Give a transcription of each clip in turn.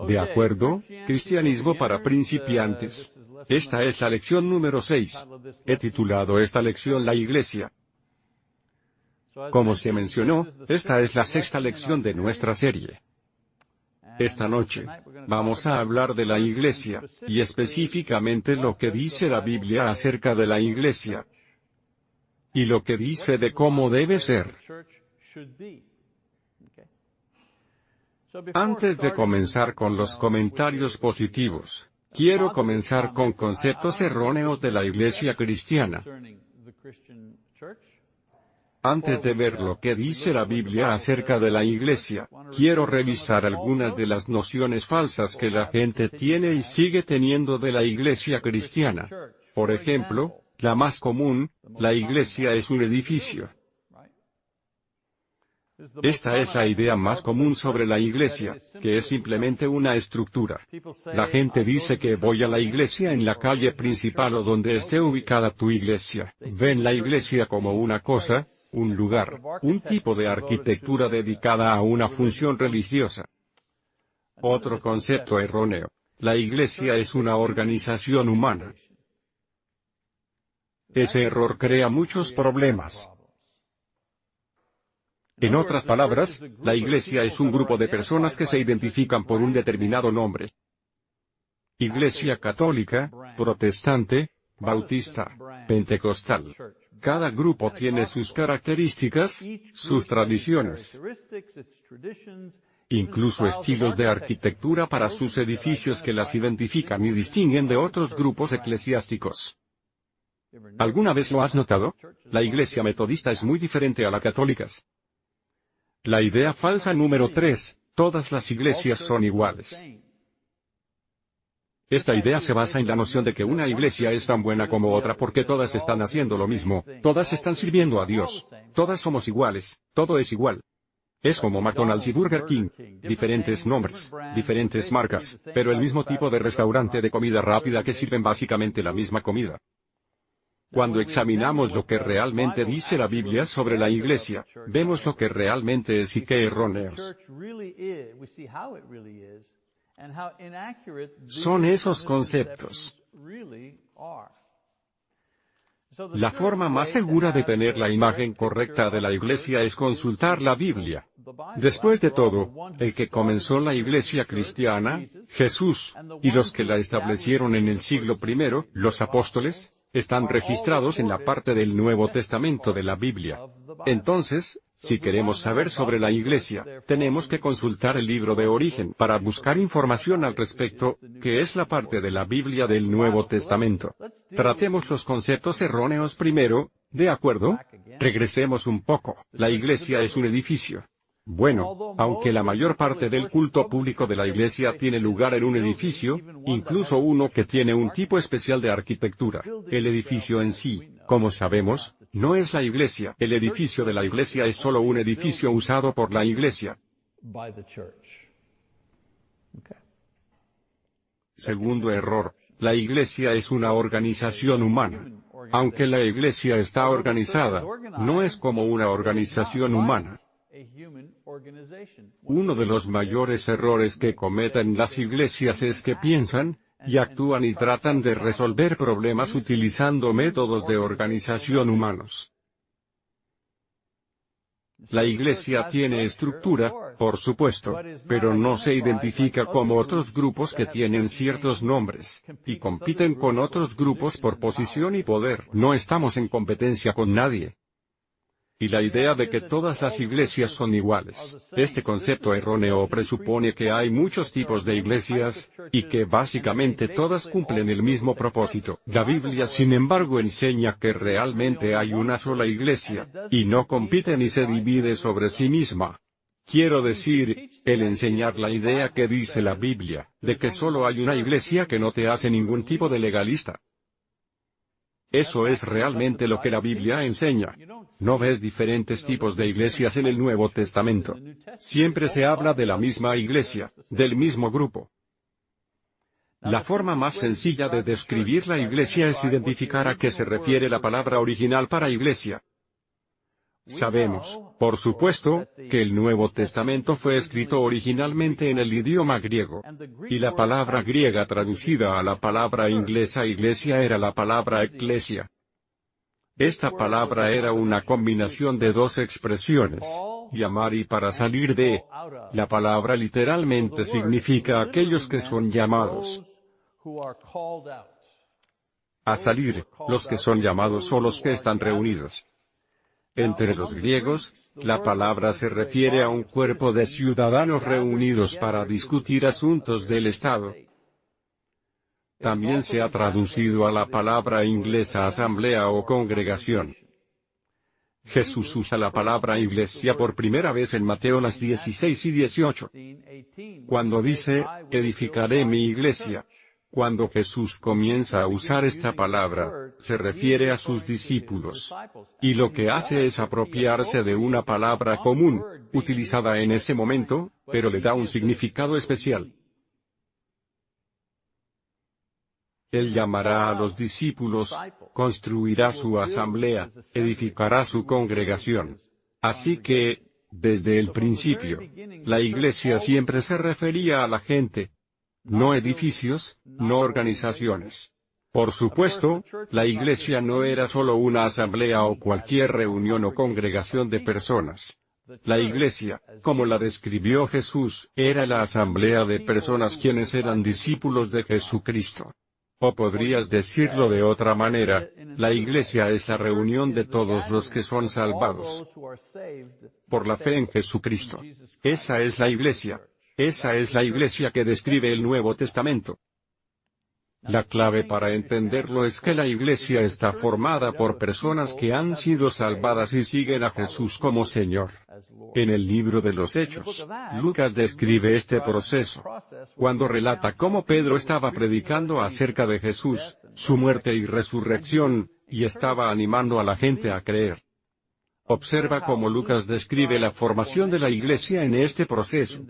¿De acuerdo? Cristianismo para principiantes. Esta es la lección número 6. He titulado esta lección La Iglesia. Como se mencionó, esta es la sexta lección de nuestra serie. Esta noche, vamos a hablar de la Iglesia, y específicamente lo que dice la Biblia acerca de la Iglesia, y lo que dice de cómo debe ser. Antes de comenzar con los comentarios positivos, quiero comenzar con conceptos erróneos de la Iglesia cristiana. Antes de ver lo que dice la Biblia acerca de la Iglesia, quiero revisar algunas de las nociones falsas que la gente tiene y sigue teniendo de la Iglesia cristiana. Por ejemplo, la más común, la Iglesia es un edificio. Esta es la idea más común sobre la Iglesia, que es simplemente una estructura. La gente dice que voy a la iglesia en la calle principal o donde esté ubicada tu iglesia. Ven la iglesia como una cosa, un lugar, un tipo de arquitectura dedicada a una función religiosa. Otro concepto erróneo. La iglesia es una organización humana. Ese error crea muchos problemas. En otras palabras, la iglesia es un grupo de personas que se identifican por un determinado nombre. Iglesia católica, protestante, bautista, pentecostal. Cada grupo tiene sus características, sus tradiciones, incluso estilos de arquitectura para sus edificios que las identifican y distinguen de otros grupos eclesiásticos. ¿Alguna vez lo has notado? La iglesia metodista es muy diferente a las católicas. La idea falsa número 3, todas las iglesias son iguales. Esta idea se basa en la noción de que una iglesia es tan buena como otra porque todas están haciendo lo mismo, todas están sirviendo a Dios, todas somos iguales, todo es igual. Es como McDonald's y Burger King, diferentes nombres, diferentes marcas, pero el mismo tipo de restaurante de comida rápida que sirven básicamente la misma comida. Cuando examinamos lo que realmente dice la Biblia sobre la iglesia, vemos lo que realmente es y qué erróneos son esos conceptos. La forma más segura de tener la imagen correcta de la iglesia es consultar la Biblia. Después de todo, el que comenzó la iglesia cristiana, Jesús, y los que la establecieron en el siglo I, los apóstoles, están registrados en la parte del Nuevo Testamento de la Biblia. Entonces, si queremos saber sobre la Iglesia, tenemos que consultar el libro de Origen para buscar información al respecto, que es la parte de la Biblia del Nuevo Testamento. Tratemos los conceptos erróneos primero, ¿de acuerdo? Regresemos un poco. La Iglesia es un edificio. Bueno, aunque la mayor parte del culto público de la iglesia tiene lugar en un edificio, incluso uno que tiene un tipo especial de arquitectura, el edificio en sí, como sabemos, no es la iglesia. El edificio de la iglesia es solo un edificio usado por la iglesia. Segundo error, la iglesia es una organización humana. Aunque la iglesia está organizada, no es como una organización humana. Uno de los mayores errores que cometen las iglesias es que piensan, y actúan y tratan de resolver problemas utilizando métodos de organización humanos. La iglesia tiene estructura, por supuesto, pero no se identifica como otros grupos que tienen ciertos nombres, y compiten con otros grupos por posición y poder. No estamos en competencia con nadie. Y la idea de que todas las iglesias son iguales. Este concepto erróneo presupone que hay muchos tipos de iglesias, y que básicamente todas cumplen el mismo propósito. La Biblia, sin embargo, enseña que realmente hay una sola iglesia, y no compite ni se divide sobre sí misma. Quiero decir, el enseñar la idea que dice la Biblia, de que solo hay una iglesia que no te hace ningún tipo de legalista. Eso es realmente lo que la Biblia enseña. No ves diferentes tipos de iglesias en el Nuevo Testamento. Siempre se habla de la misma iglesia, del mismo grupo. La forma más sencilla de describir la iglesia es identificar a qué se refiere la palabra original para iglesia. Sabemos, por supuesto, que el Nuevo Testamento fue escrito originalmente en el idioma griego. Y la palabra griega traducida a la palabra inglesa iglesia era la palabra eclesia. Esta palabra era una combinación de dos expresiones, llamar y para salir de. La palabra literalmente significa aquellos que son llamados a salir, los que son llamados o los que están reunidos. Entre los griegos, la palabra se refiere a un cuerpo de ciudadanos reunidos para discutir asuntos del Estado. También se ha traducido a la palabra inglesa asamblea o congregación. Jesús usa la palabra iglesia por primera vez en Mateo 16 y 18. Cuando dice, edificaré mi iglesia. Cuando Jesús comienza a usar esta palabra, se refiere a sus discípulos. Y lo que hace es apropiarse de una palabra común, utilizada en ese momento, pero le da un significado especial. Él llamará a los discípulos, construirá su asamblea, edificará su congregación. Así que, desde el principio, la iglesia siempre se refería a la gente. No edificios, no organizaciones. Por supuesto, la iglesia no era solo una asamblea o cualquier reunión o congregación de personas. La iglesia, como la describió Jesús, era la asamblea de personas quienes eran discípulos de Jesucristo. O podrías decirlo de otra manera, la iglesia es la reunión de todos los que son salvados por la fe en Jesucristo. Esa es la iglesia. Esa es la iglesia que describe el Nuevo Testamento. La clave para entenderlo es que la iglesia está formada por personas que han sido salvadas y siguen a Jesús como Señor. En el libro de los Hechos, Lucas describe este proceso, cuando relata cómo Pedro estaba predicando acerca de Jesús, su muerte y resurrección, y estaba animando a la gente a creer. Observa cómo Lucas describe la formación de la iglesia en este proceso.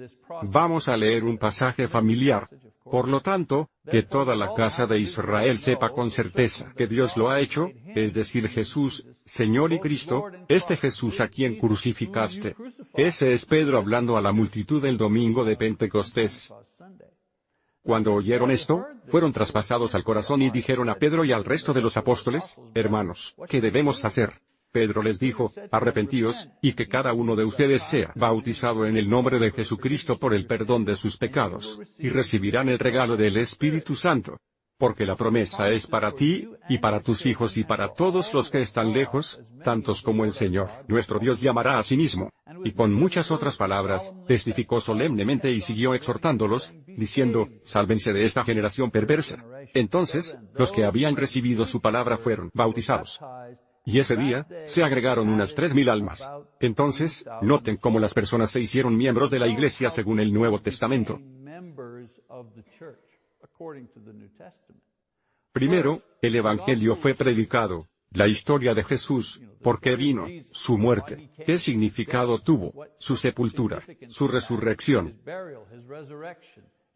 Vamos a leer un pasaje familiar. Por lo tanto, que toda la casa de Israel sepa con certeza que Dios lo ha hecho, es decir Jesús, Señor y Cristo, este Jesús a quien crucificaste. Ese es Pedro hablando a la multitud el domingo de Pentecostés. Cuando oyeron esto, fueron traspasados al corazón y dijeron a Pedro y al resto de los apóstoles, hermanos, ¿qué debemos hacer? Pedro les dijo, arrepentíos, y que cada uno de ustedes sea bautizado en el nombre de Jesucristo por el perdón de sus pecados, y recibirán el regalo del Espíritu Santo. Porque la promesa es para ti, y para tus hijos y para todos los que están lejos, tantos como el Señor, nuestro Dios llamará a sí mismo. Y con muchas otras palabras, testificó solemnemente y siguió exhortándolos, diciendo, sálvense de esta generación perversa. Entonces, los que habían recibido su palabra fueron bautizados. Y ese día, se agregaron unas 3.000 almas. Entonces, noten cómo las personas se hicieron miembros de la iglesia según el Nuevo Testamento. Primero, el Evangelio fue predicado, la historia de Jesús, por qué vino, su muerte, qué significado tuvo, su sepultura, su resurrección,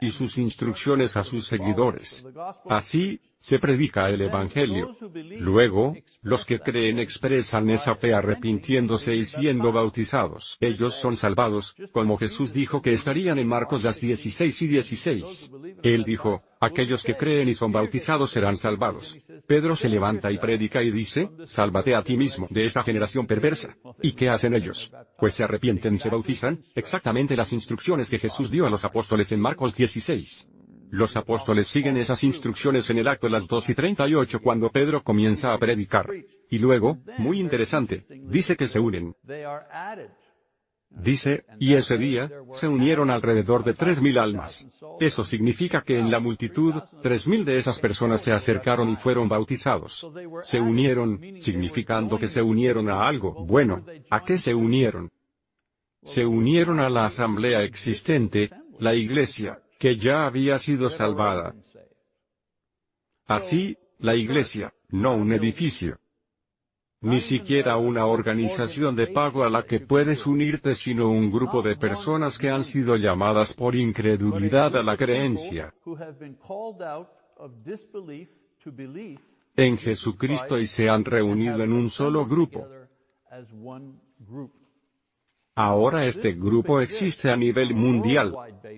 y sus instrucciones a sus seguidores. Así, se predica el Evangelio. Luego, los que creen expresan esa fe arrepintiéndose y siendo bautizados. Ellos son salvados, como Jesús dijo que estarían en Marcos 16 y 16. Él dijo, aquellos que creen y son bautizados serán salvados. Pedro se levanta y predica y dice, sálvate a ti mismo de esta generación perversa. ¿Y qué hacen ellos? Pues se arrepienten y se bautizan, exactamente las instrucciones que Jesús dio a los apóstoles en Marcos 16. Los apóstoles siguen esas instrucciones en el acto las 2:38 cuando Pedro comienza a predicar. Y luego, muy interesante, dice que se unen. Dice, y ese día, se unieron alrededor de 3.000 almas. Eso significa que en la multitud, 3.000 de esas personas se acercaron y fueron bautizados. Se unieron, significando que se unieron a algo. Bueno, ¿a qué se unieron? Se unieron a la asamblea existente, la iglesia, que ya había sido salvada. Así, la iglesia, no un edificio. Ni siquiera una organización de pago a la que puedes unirte, sino un grupo de personas que han sido llamadas por incredulidad a la creencia en Jesucristo y se han reunido en un solo grupo. Ahora este grupo existe a nivel mundial.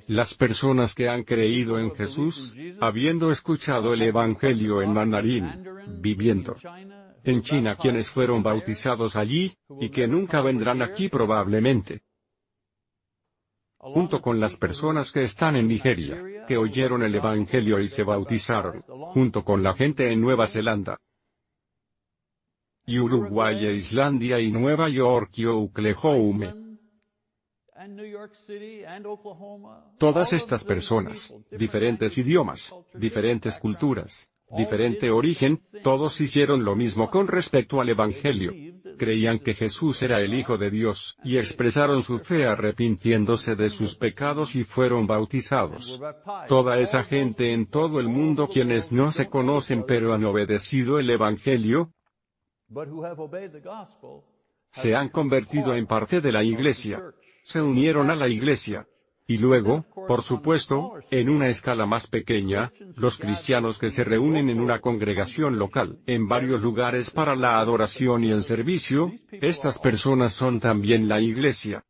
Las personas que han creído en Jesús, habiendo escuchado el Evangelio en mandarín, viviendo en China, quienes fueron bautizados allí, y que nunca vendrán aquí probablemente. Junto con las personas que están en Nigeria, que oyeron el Evangelio y se bautizaron, junto con la gente en Nueva Zelanda, y Uruguay e Islandia y Nueva York y Oklahoma. Todas estas personas, diferentes idiomas, diferentes culturas, diferente origen, todos hicieron lo mismo con respecto al Evangelio. Creían que Jesús era el Hijo de Dios, y expresaron su fe arrepintiéndose de sus pecados y fueron bautizados. Toda esa gente en todo el mundo quienes no se conocen pero han obedecido el Evangelio, se han convertido en parte de la iglesia. Se unieron a la iglesia. Y luego, por supuesto, en una escala más pequeña, los cristianos que se reúnen en una congregación local, en varios lugares para la adoración y el servicio, estas personas son también la iglesia.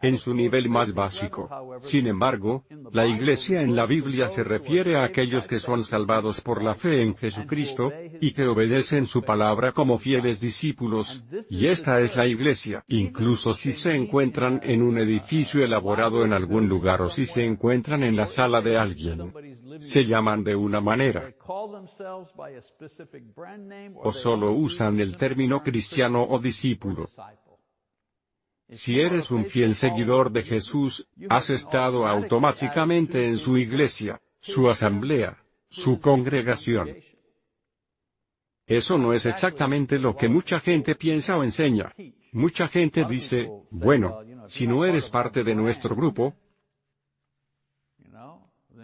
En su nivel más básico. Sin embargo, la iglesia en la Biblia se refiere a aquellos que son salvados por la fe en Jesucristo, y que obedecen su palabra como fieles discípulos, y esta es la iglesia. Incluso si se encuentran en un edificio elaborado en algún lugar o si se encuentran en la sala de alguien, se llaman de una manera, o solo usan el término cristiano o discípulo. Si eres un fiel seguidor de Jesús, has estado automáticamente en su iglesia, su asamblea, su congregación. Eso no es exactamente lo que mucha gente piensa o enseña. Mucha gente dice, bueno, si no eres parte de nuestro grupo,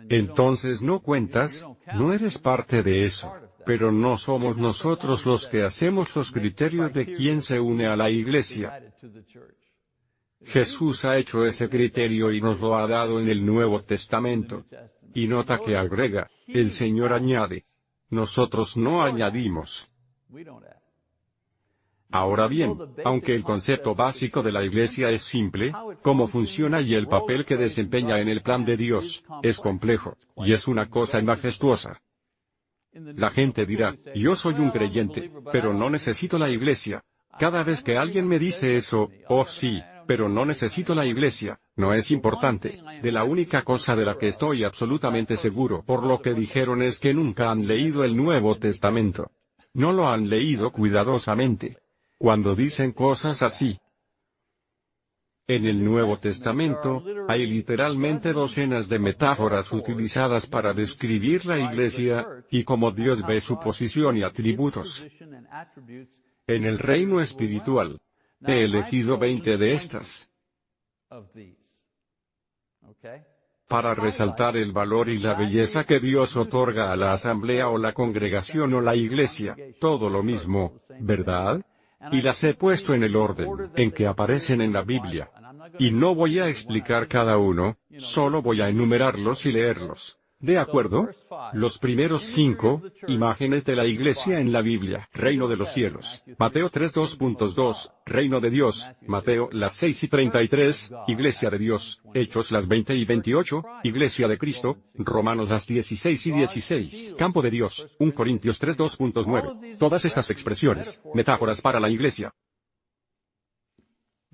entonces no cuentas, no eres parte de eso. Pero no somos nosotros los que hacemos los criterios de quién se une a la iglesia. Jesús ha hecho ese criterio y nos lo ha dado en el Nuevo Testamento. Y nota que agrega, el Señor añade. Nosotros no añadimos. Ahora bien, aunque el concepto básico de la iglesia es simple, cómo funciona y el papel que desempeña en el plan de Dios, es complejo, y es una cosa majestuosa. La gente dirá, yo soy un creyente, pero no necesito la iglesia. Cada vez que alguien me dice eso, oh sí, pero no necesito la iglesia, no es importante. De la única cosa de la que estoy absolutamente seguro por lo que dijeron es que nunca han leído el Nuevo Testamento. No lo han leído cuidadosamente. Cuando dicen cosas así, en el Nuevo Testamento, hay literalmente docenas de metáforas utilizadas para describir la iglesia, y cómo Dios ve su posición y atributos. En el reino espiritual, he elegido 20 de estas para resaltar el valor y la belleza que Dios otorga a la asamblea o la congregación o la iglesia, todo lo mismo, ¿verdad? Y las he puesto en el orden en que aparecen en la Biblia. Y no voy a explicar cada uno, solo voy a enumerarlos y leerlos. ¿De acuerdo? Los primeros 5, imágenes de la iglesia en la Biblia. Reino de los cielos. Mateo 3:2.2, Reino de Dios. Mateo las 6 y 33, Iglesia de Dios. Hechos las 20 y 28, Iglesia de Cristo. Romanos las 16 y 16. Campo de Dios. 1 Corintios 3:2.9. Todas estas expresiones, metáforas para la iglesia.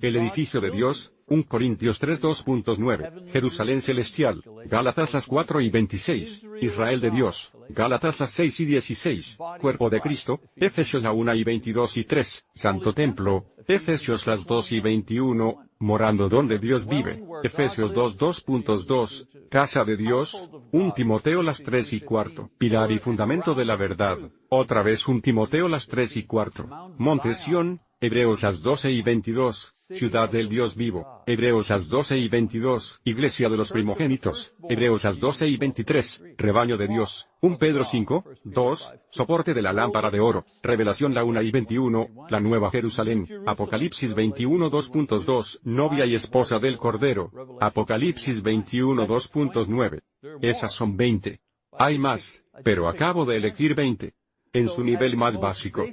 El edificio de Dios, 1 Corintios 3:2.9, Jerusalén celestial, Gálatas las 4 y 26, Israel de Dios, Gálatas las 6 y 16, Cuerpo de Cristo, Efesios la 1 y 22 y 3, Santo Templo, Efesios las 2 y 21, morando donde Dios vive, Efesios 2:2.2, Casa de Dios, 1 Timoteo las 3 y 4, Pilar y fundamento de la verdad, otra vez 1 Timoteo las 3 y 4, Monte Sión, Hebreos las 12 y 22, Ciudad del Dios vivo, Hebreos las 12 y 22, Iglesia de los primogénitos, Hebreos las 12 y 23, Rebaño de Dios, 1 Pedro 5, 2, Soporte de la lámpara de oro, Revelación la 1 y 21, la Nueva Jerusalén, Apocalipsis 21 2.2, Novia y esposa del Cordero, Apocalipsis 21 2.9. Esas son 20. Hay más, pero acabo de elegir 20. En su nivel más básico,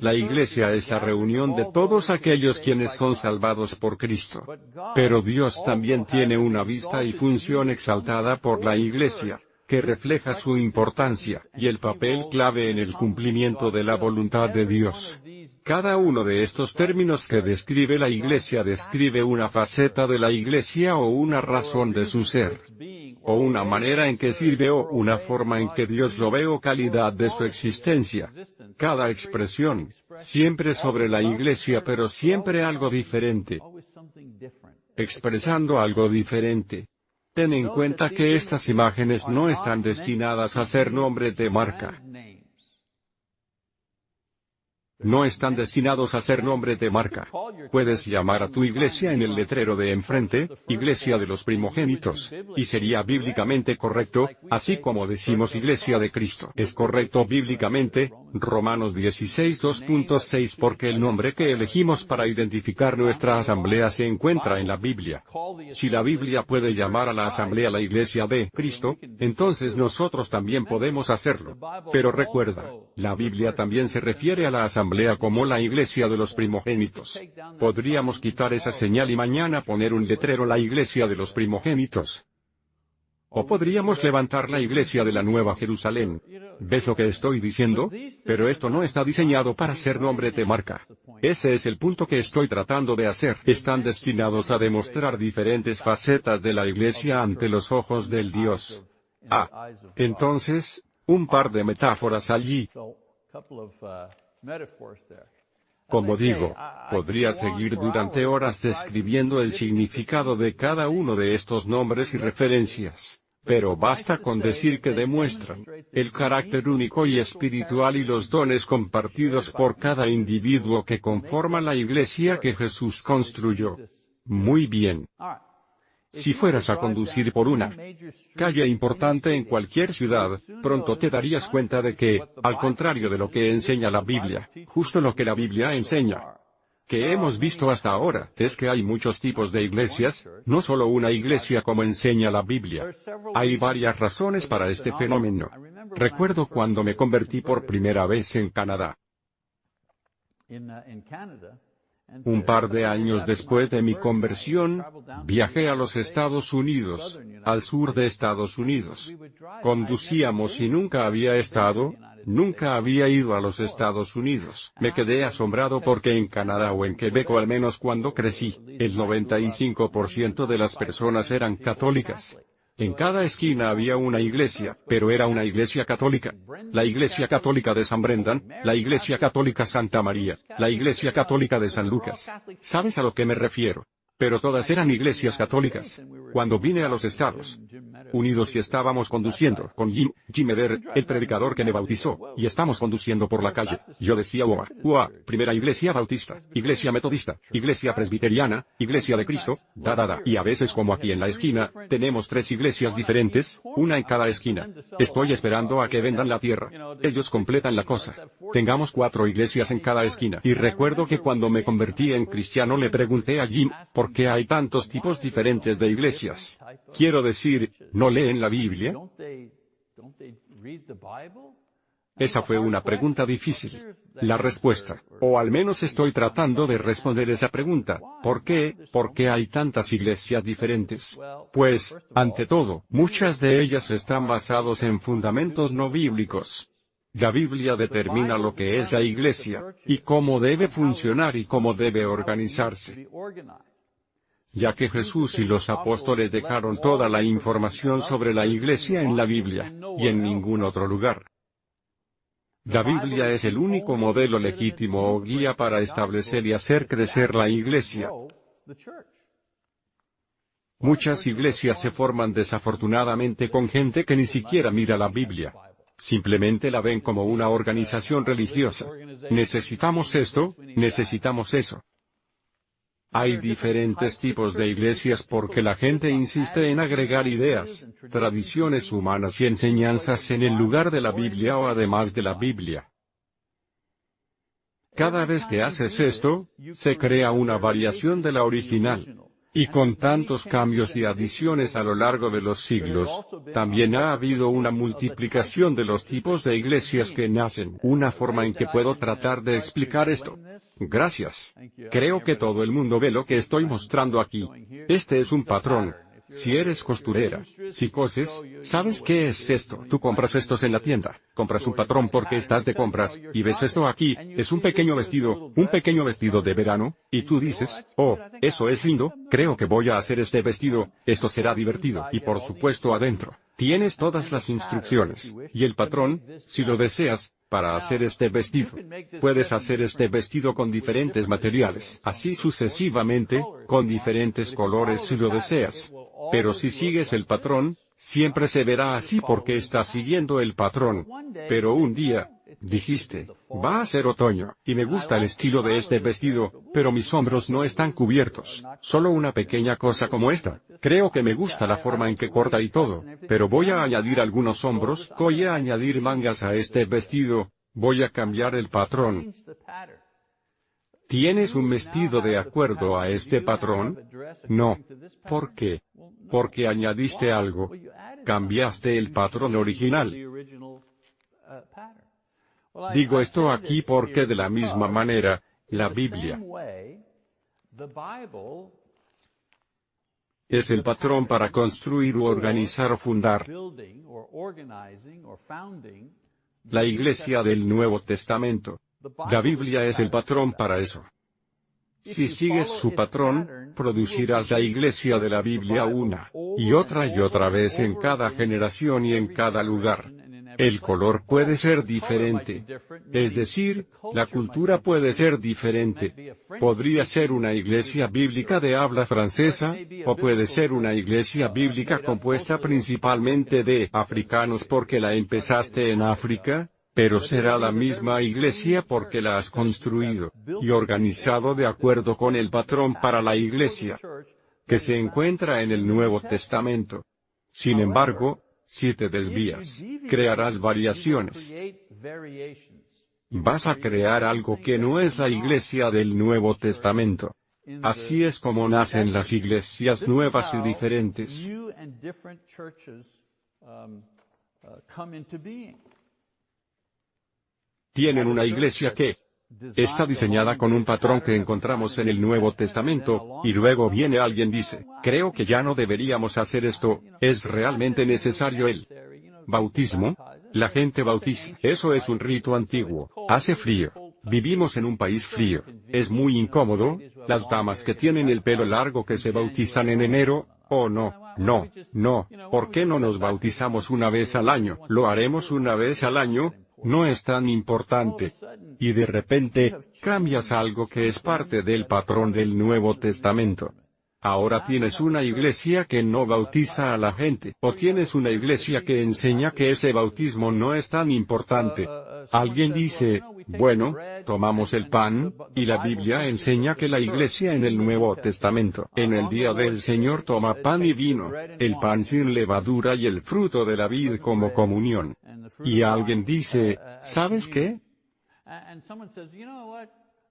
la iglesia es la reunión de todos aquellos quienes son salvados por Cristo. Pero Dios también tiene una vista y función exaltada por la iglesia, que refleja su importancia y el papel clave en el cumplimiento de la voluntad de Dios. Cada uno de estos términos que describe la iglesia describe una faceta de la iglesia o una razón de su ser, o una manera en que sirve o una forma en que Dios lo ve o calidad de su existencia. Cada expresión, siempre sobre la iglesia pero siempre algo diferente, expresando algo diferente. Ten en cuenta que estas imágenes no están destinadas a ser nombres de marca. No están destinados a ser nombre de marca. Puedes llamar a tu iglesia en el letrero de enfrente, Iglesia de los Primogénitos, y sería bíblicamente correcto, así como decimos Iglesia de Cristo. Es correcto bíblicamente, Romanos 16 2.6 porque el nombre que elegimos para identificar nuestra asamblea se encuentra en la Biblia. Si la Biblia puede llamar a la asamblea la Iglesia de Cristo, entonces nosotros también podemos hacerlo. Pero recuerda, la Biblia también se refiere a la asamblea como la iglesia de los primogénitos. Podríamos quitar esa señal y mañana poner un letrero la iglesia de los primogénitos. O podríamos levantar la iglesia de la Nueva Jerusalén. ¿Ves lo que estoy diciendo? Pero esto no está diseñado para ser nombre de marca. Ese es el punto que estoy tratando de hacer. Están destinados a demostrar diferentes facetas de la iglesia ante los ojos del Dios. Entonces, un par de metáforas allí. Como digo, podría seguir durante horas describiendo el significado de cada uno de estos nombres y referencias, pero basta con decir que demuestran el carácter único y espiritual y los dones compartidos por cada individuo que conforma la iglesia que Jesús construyó. Muy bien. Si fueras a conducir por una calle importante en cualquier ciudad, pronto te darías cuenta de que, al contrario de lo que enseña la Biblia, justo lo que la Biblia enseña, que hemos visto hasta ahora, es que hay muchos tipos de iglesias, no solo una iglesia como enseña la Biblia. Hay varias razones para este fenómeno. Recuerdo cuando me convertí por primera vez en Canadá. Un par de años después de mi conversión, viajé a los Estados Unidos, al sur de Estados Unidos. Conducíamos y nunca había ido a los Estados Unidos. Me quedé asombrado porque en Canadá o en Quebec o al menos cuando crecí, el 95% de las personas eran católicas. En cada esquina había una iglesia, pero era una iglesia católica. La Iglesia Católica de San Brendan, la Iglesia Católica Santa María, la Iglesia Católica de San Lucas. ¿Sabes a lo que me refiero? Pero todas eran iglesias católicas. Cuando vine a los Estados Unidos y estábamos conduciendo con Jim Eder, el predicador que me bautizó, y estamos conduciendo por la calle, yo decía primera iglesia bautista, iglesia metodista, iglesia presbiteriana, iglesia de Cristo, y a veces como aquí en la esquina, tenemos 3 iglesias diferentes, una en cada esquina. Estoy esperando a que vendan la tierra. Ellos completan la cosa. Tengamos 4 iglesias en cada esquina. Y recuerdo que cuando me convertí en cristiano le pregunté a Jim, ¿por qué hay tantos tipos diferentes de iglesias? Quiero decir, ¿no leen la Biblia? Esa fue una pregunta difícil. La respuesta, o al menos estoy tratando de responder esa pregunta, ¿por qué hay tantas iglesias diferentes? Pues, ante todo, muchas de ellas están basadas en fundamentos no bíblicos. La Biblia determina lo que es la iglesia, y cómo debe funcionar y cómo debe organizarse. Ya que Jesús y los apóstoles dejaron toda la información sobre la iglesia en la Biblia, y en ningún otro lugar. La Biblia es el único modelo legítimo o guía para establecer y hacer crecer la iglesia. Muchas iglesias se forman desafortunadamente con gente que ni siquiera mira la Biblia. Simplemente la ven como una organización religiosa. Necesitamos esto, necesitamos eso. Hay diferentes tipos de iglesias porque la gente insiste en agregar ideas, tradiciones humanas y enseñanzas en el lugar de la Biblia o además de la Biblia. Cada vez que haces esto, se crea una variación de la original. Y con tantos cambios y adiciones a lo largo de los siglos, también ha habido una multiplicación de los tipos de iglesias que nacen. Una forma en que puedo tratar de explicar esto. Gracias. Creo que todo el mundo ve lo que estoy mostrando aquí. Este es un patrón. Si eres costurera, si coses, ¿sabes qué es esto? Tú compras estos en la tienda, compras un patrón porque estás de compras, y ves esto aquí, es un pequeño vestido de verano, y tú dices, oh, eso es lindo, creo que voy a hacer este vestido, esto será divertido, y por supuesto adentro, tienes todas las instrucciones, y el patrón, si lo deseas, para hacer este vestido. Puedes hacer este vestido con diferentes materiales, así sucesivamente, con diferentes colores si lo deseas. Pero si sigues el patrón, siempre se verá así porque estás siguiendo el patrón. Pero un día, dijiste, va a ser otoño, y me gusta el estilo de este vestido, pero mis hombros no están cubiertos, solo una pequeña cosa como esta. Creo que me gusta la forma en que corta y todo, pero voy a añadir algunos hombros, voy a añadir mangas a este vestido, voy a cambiar el patrón. ¿Tienes un vestido de acuerdo a este patrón? No. ¿Por qué? Porque añadiste algo. Cambiaste el patrón original. Digo esto aquí porque de la misma manera, la Biblia es el patrón para construir u organizar o fundar la Iglesia del Nuevo Testamento. La Biblia es el patrón para eso. Si sigues su patrón, producirás la iglesia de la Biblia una y otra vez en cada generación y en cada lugar. El color puede ser diferente. Es decir, la cultura puede ser diferente. Podría ser una iglesia bíblica de habla francesa, o puede ser una iglesia bíblica compuesta principalmente de africanos porque la empezaste en África, pero será la misma iglesia porque la has construido y organizado de acuerdo con el patrón para la iglesia que se encuentra en el Nuevo Testamento. Sin embargo, si te desvías, crearás variaciones. Vas a crear algo que no es la iglesia del Nuevo Testamento. Así es como nacen las iglesias nuevas y diferentes. Tienen una iglesia que está diseñada con un patrón que encontramos en el Nuevo Testamento, y luego viene alguien y dice, creo que ya no deberíamos hacer esto, ¿es realmente necesario el bautismo? La gente bautiza. Eso es un rito antiguo. Hace frío. Vivimos en un país frío. Es muy incómodo. Las damas que tienen el pelo largo que se bautizan en enero, oh no, ¿por qué no nos bautizamos una vez al año? Lo haremos una vez al año. No es tan importante. Y de repente, cambias algo que es parte del patrón del Nuevo Testamento. Ahora tienes una iglesia que no bautiza a la gente, o tienes una iglesia que enseña que ese bautismo no es tan importante. Alguien dice, bueno, tomamos el pan, y la Biblia enseña que la iglesia en el Nuevo Testamento, en el día del Señor toma pan y vino, el pan sin levadura y el fruto de la vid como comunión. Y alguien dice, ¿sabes qué?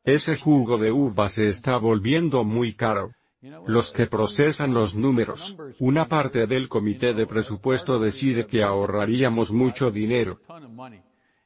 Ese jugo de uva se está volviendo muy caro. Los que procesan los números, una parte del comité de presupuesto decide que ahorraríamos mucho dinero.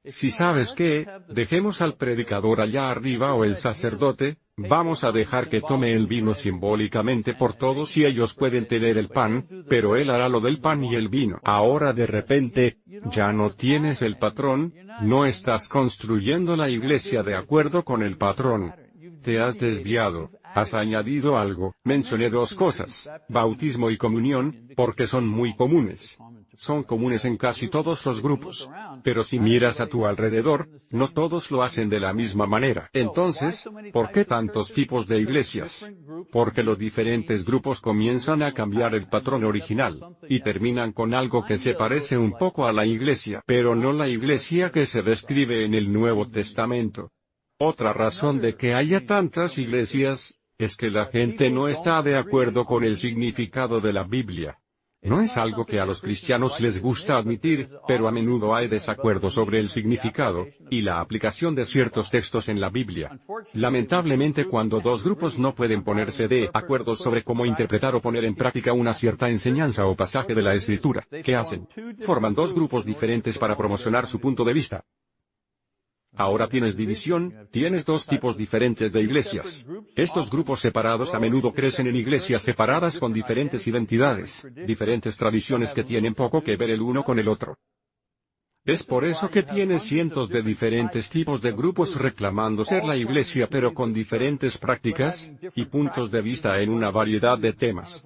Si sabes qué, dejemos al predicador allá arriba o el sacerdote, vamos a dejar que tome el vino simbólicamente por todos y ellos pueden tener el pan, pero él hará lo del pan y el vino. Ahora de repente, ya no tienes el patrón, no estás construyendo la iglesia de acuerdo con el patrón. Te has desviado, has añadido algo. Mencioné dos cosas, bautismo y comunión, porque son muy comunes. Son comunes en casi todos los grupos. Pero si miras a tu alrededor, no todos lo hacen de la misma manera. Entonces, ¿por qué tantos tipos de iglesias? Porque los diferentes grupos comienzan a cambiar el patrón original, y terminan con algo que se parece un poco a la iglesia, pero no la iglesia que se describe en el Nuevo Testamento. Otra razón de que haya tantas iglesias, es que la gente no está de acuerdo con el significado de la Biblia. No es algo que a los cristianos les gusta admitir, pero a menudo hay desacuerdo sobre el significado y la aplicación de ciertos textos en la Biblia. Lamentablemente, cuando dos grupos no pueden ponerse de acuerdo sobre cómo interpretar o poner en práctica una cierta enseñanza o pasaje de la Escritura, ¿qué hacen? Forman dos grupos diferentes para promocionar su punto de vista. Ahora tienes división, tienes dos tipos diferentes de iglesias. Estos grupos separados a menudo crecen en iglesias separadas con diferentes identidades, diferentes tradiciones que tienen poco que ver el uno con el otro. Es por eso que tienes cientos de diferentes tipos de grupos reclamando ser la iglesia pero con diferentes prácticas y puntos de vista en una variedad de temas.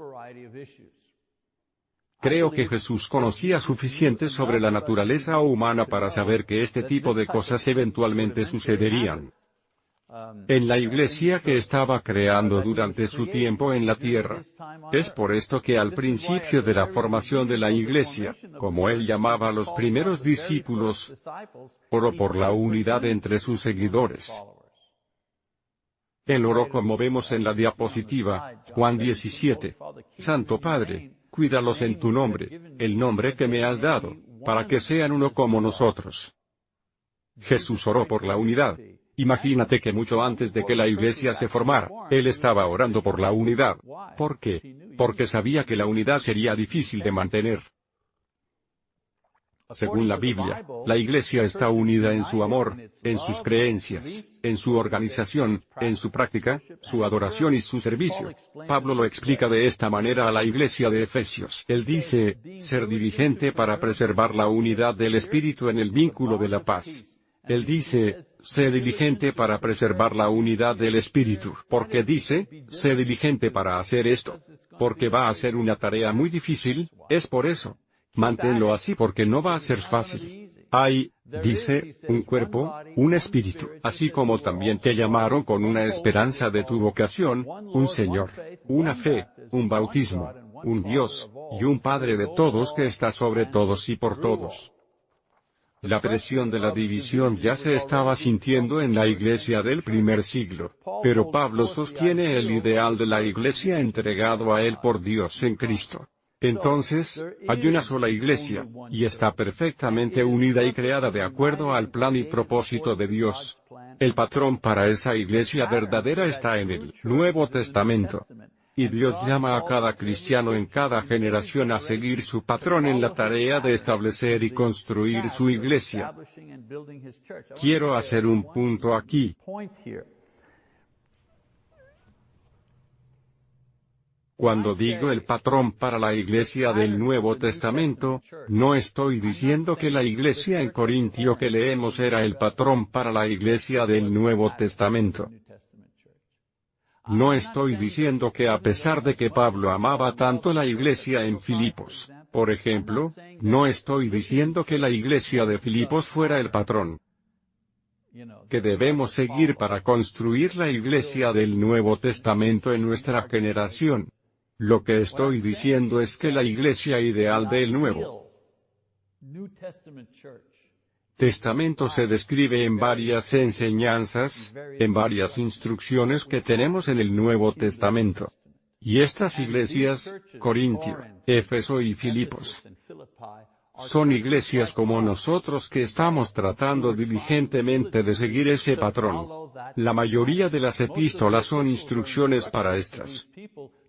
Creo que Jesús conocía suficiente sobre la naturaleza humana para saber que este tipo de cosas eventualmente sucederían en la iglesia que estaba creando durante su tiempo en la tierra. Es por esto que al principio de la formación de la iglesia, como él llamaba a los primeros discípulos, oró por la unidad entre sus seguidores. Él oró como vemos en la diapositiva, Juan 17. Santo Padre, cuídalos en tu nombre, el nombre que me has dado, para que sean uno como nosotros. Jesús oró por la unidad. Imagínate que mucho antes de que la iglesia se formara, él estaba orando por la unidad. ¿Por qué? Porque sabía que la unidad sería difícil de mantener. Según la Biblia, la iglesia está unida en su amor, en sus creencias, en su organización, en su práctica, su adoración y su servicio. Pablo lo explica de esta manera a la iglesia de Efesios. Él dice, ser diligente para preservar la unidad del Espíritu en el vínculo de la paz. Él dice, sé diligente para preservar la unidad del Espíritu. ¿Por qué dice, sé diligente para hacer esto? Porque va a ser una tarea muy difícil, es por eso. Manténlo así porque no va a ser fácil. Hay, dice, un cuerpo, un espíritu, así como también te llamaron con una esperanza de tu vocación, un Señor, una fe, un bautismo, un Dios, y un Padre de todos que está sobre todos y por todos. La presión de la división ya se estaba sintiendo en la iglesia del primer siglo, pero Pablo sostiene el ideal de la iglesia entregado a él por Dios en Cristo. Entonces, hay una sola iglesia, y está perfectamente unida y creada de acuerdo al plan y propósito de Dios. El patrón para esa iglesia verdadera está en el Nuevo Testamento. Y Dios llama a cada cristiano en cada generación a seguir su patrón en la tarea de establecer y construir su iglesia. Quiero hacer un punto aquí. Cuando digo el patrón para la iglesia del Nuevo Testamento, no estoy diciendo que la iglesia en Corintio que leemos era el patrón para la iglesia del Nuevo Testamento. No estoy diciendo que a pesar de que Pablo amaba tanto la iglesia en Filipos, por ejemplo, no estoy diciendo que la iglesia de Filipos fuera el patrón que debemos seguir para construir la iglesia del Nuevo Testamento en nuestra generación. Lo que estoy diciendo es que la iglesia ideal del Nuevo Testamento se describe en varias enseñanzas, en varias instrucciones que tenemos en el Nuevo Testamento. Y estas iglesias, Corintio, Éfeso y Filipos, son iglesias como nosotros que estamos tratando diligentemente de seguir ese patrón. La mayoría de las epístolas son instrucciones para estas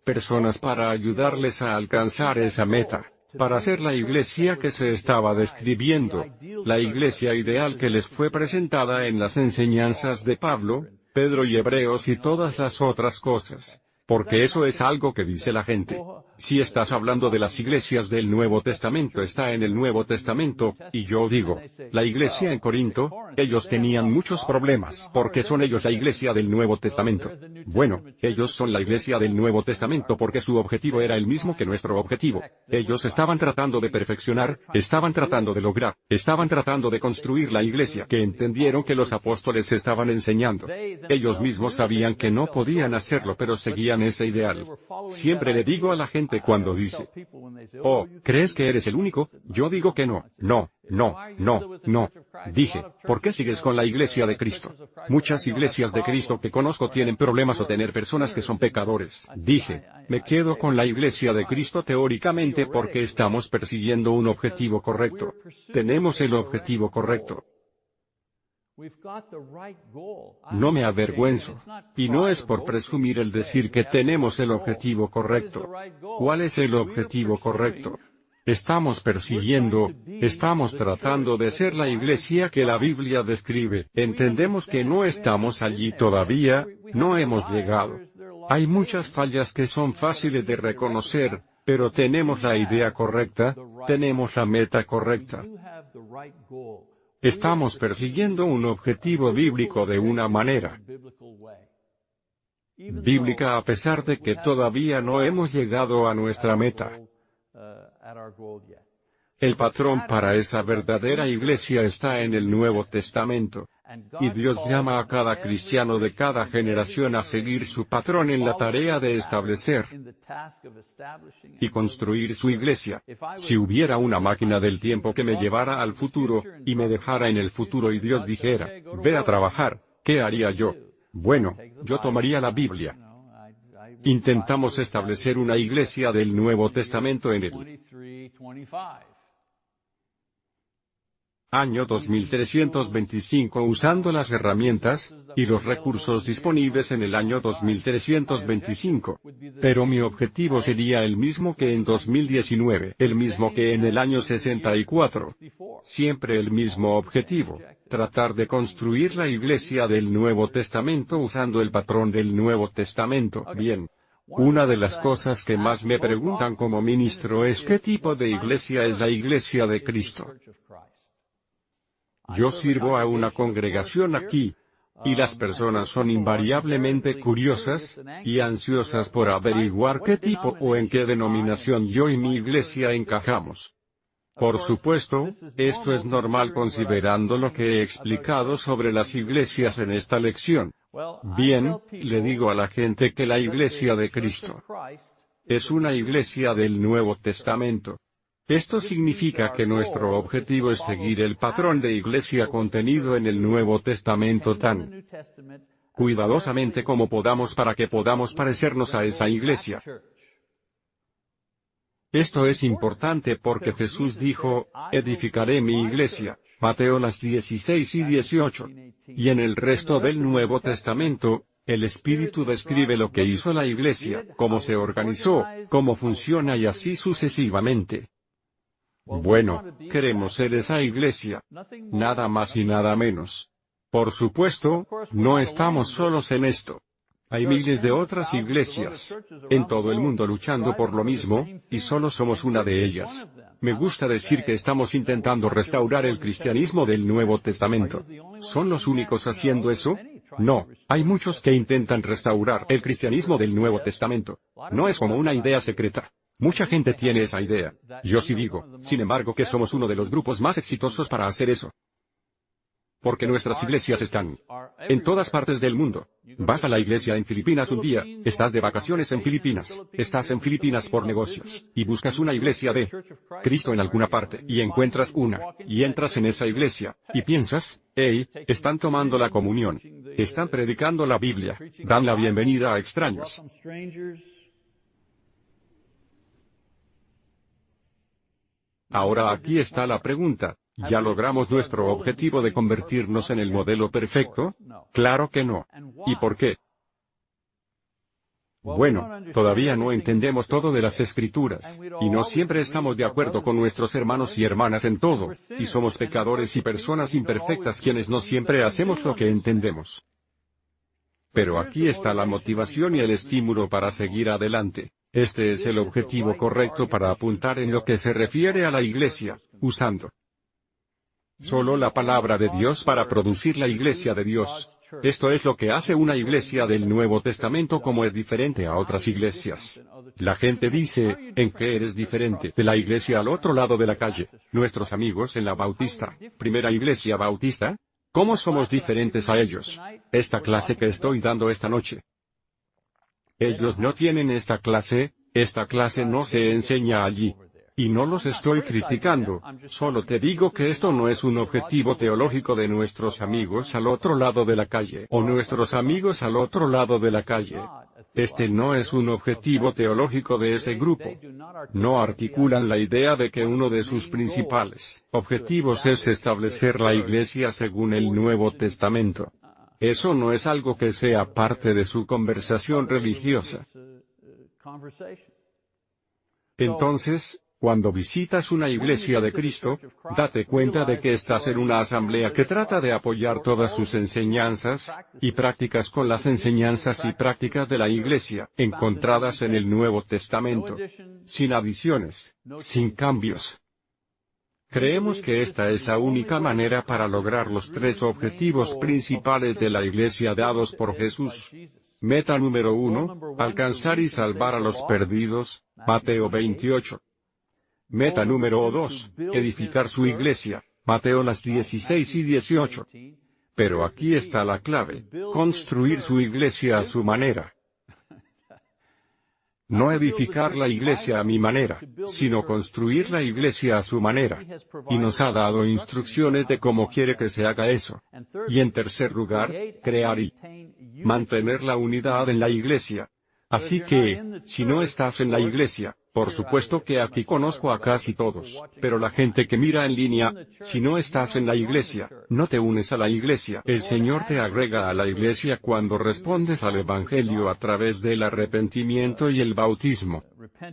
personas para ayudarles a alcanzar esa meta, para ser la iglesia que se estaba describiendo, la iglesia ideal que les fue presentada en las enseñanzas de Pablo, Pedro y Hebreos y todas las otras cosas. Porque eso es algo que dice la gente. Si estás hablando de las iglesias del Nuevo Testamento está en el Nuevo Testamento, y yo digo, la iglesia en Corinto, ellos tenían muchos problemas porque son ellos la iglesia del Nuevo Testamento. Bueno, ellos son la iglesia del Nuevo Testamento porque su objetivo era el mismo que nuestro objetivo. Ellos estaban tratando de perfeccionar, estaban tratando de lograr, estaban tratando de construir la iglesia que entendieron que los apóstoles estaban enseñando. Ellos mismos sabían que no podían hacerlo pero seguían ese ideal. Siempre le digo a la gente cuando dice, oh, ¿crees que eres el único? Yo digo que no, no, no, no, no. Dije, ¿por qué sigues con la iglesia de Cristo? Muchas iglesias de Cristo que conozco tienen problemas o tener personas que son pecadores. Dije, me quedo con la iglesia de Cristo teóricamente porque estamos persiguiendo un objetivo correcto. Tenemos el objetivo correcto. No me avergüenzo. Y no es por presumir el decir que tenemos el objetivo correcto. ¿Cuál es el objetivo correcto? Estamos tratando de ser la iglesia que la Biblia describe. Entendemos que no estamos allí todavía, no hemos llegado. Hay muchas fallas que son fáciles de reconocer, pero tenemos la idea correcta, tenemos la meta correcta. Estamos persiguiendo un objetivo bíblico de una manera bíblica a pesar de que todavía no hemos llegado a nuestra meta. El patrón para esa verdadera iglesia está en el Nuevo Testamento. Y Dios llama a cada cristiano de cada generación a seguir su patrón en la tarea de establecer y construir su iglesia. Si hubiera una máquina del tiempo que me llevara al futuro, y me dejara en el futuro y Dios dijera, ve a trabajar, ¿qué haría yo? Bueno, yo tomaría la Biblia. Intentamos establecer una iglesia del Nuevo Testamento en el año 2325 usando las herramientas y los recursos disponibles en el año 2325. Pero mi objetivo sería el mismo que en 2019, el mismo que en el año 64. Siempre el mismo objetivo, tratar de construir la iglesia del Nuevo Testamento usando el patrón del Nuevo Testamento. Bien. Una de las cosas que más me preguntan como ministro es qué tipo de iglesia es la iglesia de Cristo. Yo sirvo a una congregación aquí, y las personas son invariablemente curiosas, y ansiosas por averiguar qué tipo o en qué denominación yo y mi iglesia encajamos. Por supuesto, esto es normal considerando lo que he explicado sobre las iglesias en esta lección. Bien, le digo a la gente que la iglesia de Cristo es una iglesia del Nuevo Testamento. Esto significa que nuestro objetivo es seguir el patrón de iglesia contenido en el Nuevo Testamento tan cuidadosamente como podamos para que podamos parecernos a esa iglesia. Esto es importante porque Jesús dijo, edificaré mi iglesia, Mateo 16 y 18. Y en el resto del Nuevo Testamento, el Espíritu describe lo que hizo la iglesia, cómo se organizó, cómo funciona y así sucesivamente. Bueno, queremos ser esa iglesia. Nada más y nada menos. Por supuesto, no estamos solos en esto. Hay miles de otras iglesias en todo el mundo luchando por lo mismo, y solo somos una de ellas. Me gusta decir que estamos intentando restaurar el cristianismo del Nuevo Testamento. ¿Son los únicos haciendo eso? No, hay muchos que intentan restaurar el cristianismo del Nuevo Testamento. No es como una idea secreta. Mucha gente tiene esa idea. Yo sí digo, sin embargo, que somos uno de los grupos más exitosos para hacer eso. Porque nuestras iglesias están en todas partes del mundo. Vas a la iglesia en Filipinas un día, estás de vacaciones en Filipinas, estás en Filipinas por negocios, y buscas una iglesia de Cristo en alguna parte, y encuentras una, y entras en esa iglesia, y piensas, hey, están tomando la comunión, están predicando la Biblia, dan la bienvenida a extraños. Ahora aquí está la pregunta. ¿Ya logramos nuestro objetivo de convertirnos en el modelo perfecto? Claro que no. ¿Y por qué? Bueno, todavía no entendemos todo de las Escrituras, y no siempre estamos de acuerdo con nuestros hermanos y hermanas en todo, y somos pecadores y personas imperfectas quienes no siempre hacemos lo que entendemos. Pero aquí está la motivación y el estímulo para seguir adelante. Este es el objetivo correcto para apuntar en lo que se refiere a la iglesia, usando solo la palabra de Dios para producir la iglesia de Dios. Esto es lo que hace una iglesia del Nuevo Testamento como es diferente a otras iglesias. La gente dice, ¿en qué eres diferente de la iglesia al otro lado de la calle? Nuestros amigos en la Bautista, primera iglesia bautista, ¿cómo somos diferentes a ellos? Esta clase que estoy dando esta noche. Ellos no tienen esta clase no se enseña allí. Y no los estoy criticando, solo te digo que esto no es un objetivo teológico de nuestros amigos al otro lado de la calle, o nuestros amigos al otro lado de la calle. Este no es un objetivo teológico de ese grupo. No articulan la idea de que uno de sus principales objetivos es establecer la Iglesia según el Nuevo Testamento. Eso no es algo que sea parte de su conversación religiosa. Entonces, cuando visitas una iglesia de Cristo, date cuenta de que estás en una asamblea que trata de apoyar todas sus enseñanzas y prácticas con las enseñanzas y prácticas de la iglesia, encontradas en el Nuevo Testamento. Sin adiciones, sin cambios. Creemos que esta es la única manera para lograr los tres objetivos principales de la iglesia dados por Jesús. Meta número 1, alcanzar y salvar a los perdidos, Mateo 28. Meta número 2, edificar su iglesia, Mateo las 16 y 18. Pero aquí está la clave, construir su iglesia a su manera. No edificar la iglesia a mi manera, sino construir la iglesia a su manera. Y nos ha dado instrucciones de cómo quiere que se haga eso. Y en tercer lugar, crear y mantener la unidad en la iglesia. Así que, si no estás en la iglesia, por supuesto que aquí conozco a casi todos, pero la gente que mira en línea, si no estás en la iglesia, no te unes a la iglesia. El Señor te agrega a la iglesia cuando respondes al Evangelio a través del arrepentimiento y el bautismo.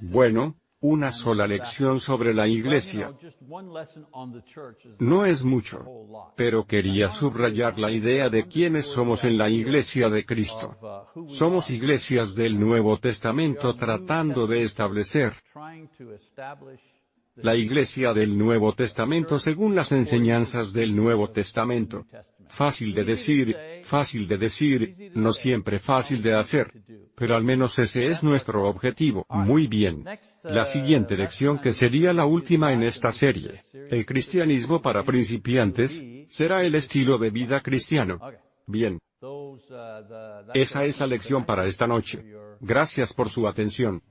Bueno, una sola lección sobre la iglesia. No es mucho, pero quería subrayar la idea de quiénes somos en la iglesia de Cristo. Somos iglesias del Nuevo Testamento tratando de establecer la iglesia del Nuevo Testamento según las enseñanzas del Nuevo Testamento. Fácil de decir, no siempre fácil de hacer. Pero al menos ese es nuestro objetivo. Muy bien. La siguiente lección, que sería la última en esta serie, el cristianismo para principiantes, será el estilo de vida cristiano. Bien. Esa es la lección para esta noche. Gracias por su atención.